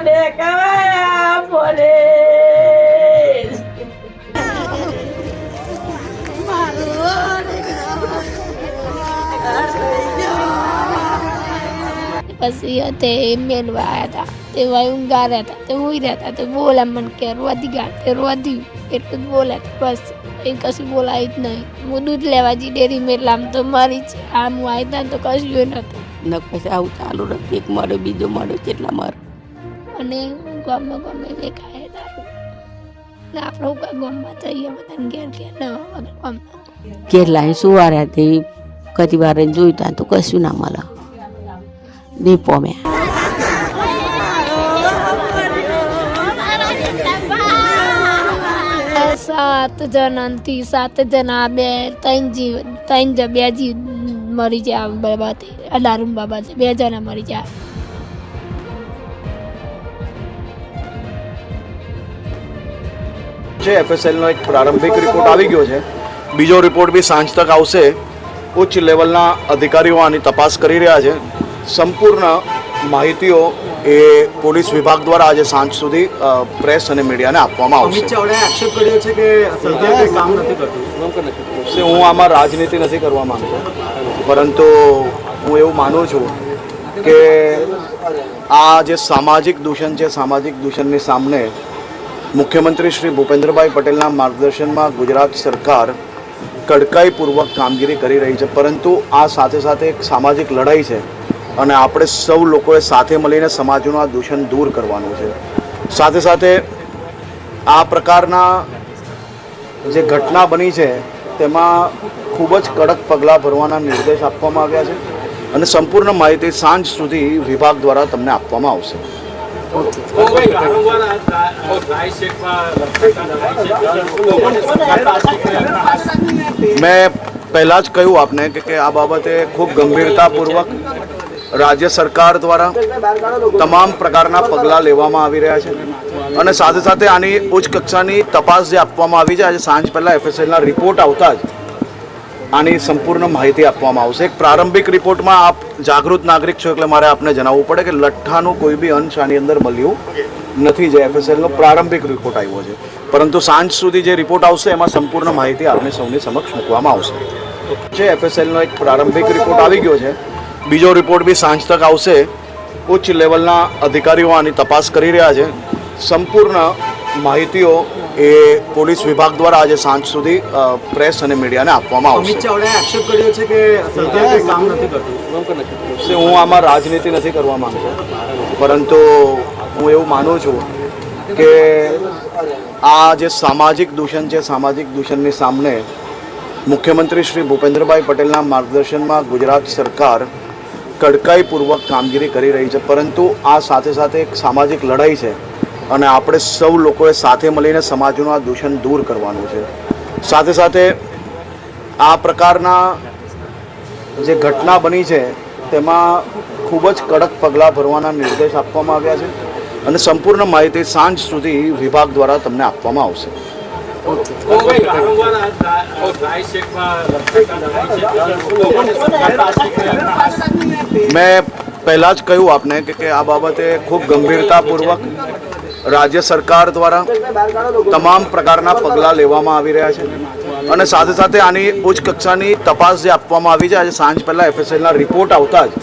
મને કવાયા બોલે પછી તે મેલવા આવ્યા હતા તે ઊંઘા રહ્યા હતા તે ઊંઘી રહ્યા હતા તે બોલા મને કે રોધી ગયા તે રોધ્યું એટલું જ બોલે બસ એ કશું બોલાય જ નહીં હું દૂધ લેવા જઈ ડેરી મેળામ તો મારી છે આમ હું આવી હતા તો કશું નહોતું ન પછી આવું ચાલુ રાખે એક મારો બીજો મારો કેટલા મારો અને ગામમાં ગમે દેખાય દારૂ આપણે ગામમાં જઈએ બધાને ઘેર ઘેર ન વગર ગામમાં કેટલા સુવાર્યા તે કદી વાર જોઈતા તો કશું ના મળે દીપો મેં 7 જણાથી 7 જણા બે જીવ મરી જાય બાબતે દારૂ બાબતે 2 જણા મરી જાય એફએસએલ નો એક પ્રારંભિક રિપોર્ટ આવી ગયો છે બીજો રિપોર્ટ બી સાંજ તક આવશે ઉચ્ચ લેવલના અધિકારીઓ આની તપાસ કરી રહ્યા છે સંપૂર્ણ માહિતીઓ એ પોલીસ વિભાગ દ્વારા આજે સાંજ સુધી પ્રેસ અને મીડિયાને આપવામાં આવશે અમિત ચાવડાએ આક્ષેપ કર્યો છે કે સરકાર કામ નથી કરતું હું આમાં રાજનીતિ નથી કરવા માંગતો પરંતુ હું એવું માનું છું કે આ જે સામાજિક દૂષણ છે સામાજિક દૂષણની સામે મુખ્યમંત્રી શ્રી ભૂપેન્દ્રભાઈ પટેલના માર્ગદર્શનમાં ગુજરાત સરકાર કડકાઈપૂર્વક કામગીરી કરી રહી છે પરંતુ આ સાથે સાથે એક સામાજિક લડાઈ છે અને આપણે સૌ લોકોએ સાથે મળીને સમાજનું આ દૂષણ દૂર કરવાનું છે સાથે સાથે આ પ્રકારના જે ઘટના બની છે તેમાં ખૂબ જ કડક પગલાં ભરવાના નિર્દેશ આપવામાં આવ્યા છે અને સંપૂર્ણ માહિતી સાંજ સુધી વિભાગ દ્વારા તમને આપવામાં આવશે મેં પહેલાં જ કહ્યું આપને કે આ બાબતે ખૂબ ગંભીરતાપૂર્વક રાજ્ય સરકાર દ્વારા તમામ પ્રકારના પગલાં લેવામાં આવી રહ્યા છે અને સાથે સાથે આની ઉચ્ચ કક્ષાની તપાસ જે આપવામાં આવી છે આજે સાંજ પહેલાં એફએસએલના રિપોર્ટ આવતા જ આની સંપૂર્ણ માહિતી આપવામાં આવશે એક પ્રારંભિક રિપોર્ટમાં આપ જાગૃત નાગરિક છો એટલે મારે આપને જણાવવું પડે કે લઠ્ઠાનું કોઈ બી અંશ આની અંદર મળ્યું નથી જે એફએસએલનો પ્રારંભિક રિપોર્ટ આવ્યો છે પરંતુ સાંજ સુધી જે રિપોર્ટ આવશે એમાં સંપૂર્ણ માહિતી આપને સૌની સમક્ષ મૂકવામાં આવશે જે એફએસએલનો એક પ્રારંભિક રિપોર્ટ આવી ગયો છે બીજો રિપોર્ટ બી સાંજ તક આવશે ઉચ્ચ લેવલના અધિકારીઓ આની તપાસ કરી રહ્યા છે સંપૂર્ણ માહિતીઓ એ પોલીસ વિભાગ દ્વારા આજે સાંજ સુધી પ્રેસ અને મીડિયાને આપવામાં આવશે અમિત ચાવડાએ આક્ષેપ કર્યો છે કે સરકાર કામ નથી કરતું હું આમાં રાજનીતિ નથી કરવા માંગતો પરંતુ હું એવું માનું છું કે આ જે સામાજિક દૂષણ છે સામાજિક દૂષણની સામે મુખ્યમંત્રી શ્રી ભૂપેન્દ્રભાઈ પટેલના માર્ગદર્શનમાં ગુજરાત સરકાર કડકાઈપૂર્વક કામગીરી કરી રહી છે પરંતુ આ સાથે સાથે એક સામાજિક લડાઈ છે અને આપણે સૌ લોકોએ સાથે મળીને સમાજનું આ દૂષણ દૂર કરવાનું છે સાથે સાથે આ પ્રકારના જે ઘટના બની છે તેમાં ખૂબ જ કડક પગલાં ભરવાના નિર્દેશ આપવામાં આવ્યા છે અને સંપૂર્ણ માહિતી સાંજ સુધી વિભાગ દ્વારા તમને આપવામાં આવશે મેં પહેલાં જ કહ્યું આપને કે આ બાબતે ખૂબ ગંભીરતાપૂર્વક રાજ્ય સરકાર દ્વારા તમામ પ્રકારના પગલાં લેવામાં આવી રહ્યા છે અને સાથે સાથે આની ઉચ્ચ કક્ષાની તપાસ જે આપવામાં આવી છે આજે સાંજ પહેલાં એફએસએલના રિપોર્ટ આવતા જ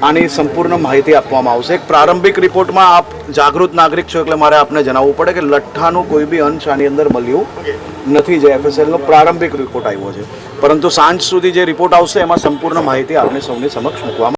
આની સંપૂર્ણ માહિતી આપવામાં આવશે એક પ્રારંભિક રિપોર્ટમાં આપ જાગૃત નાગરિક છો એટલે મારે આપને જણાવવું પડે કે લઠ્ઠાનું કોઈ બી અંશ આની અંદર મળ્યું નથી જે એફએસએલનો પ્રારંભિક રિપોર્ટ આવ્યો છે પરંતુ સાંજ સુધી જે રિપોર્ટ આવશે એમાં સંપૂર્ણ માહિતી આપને સૌની સમક્ષ મૂકવામાં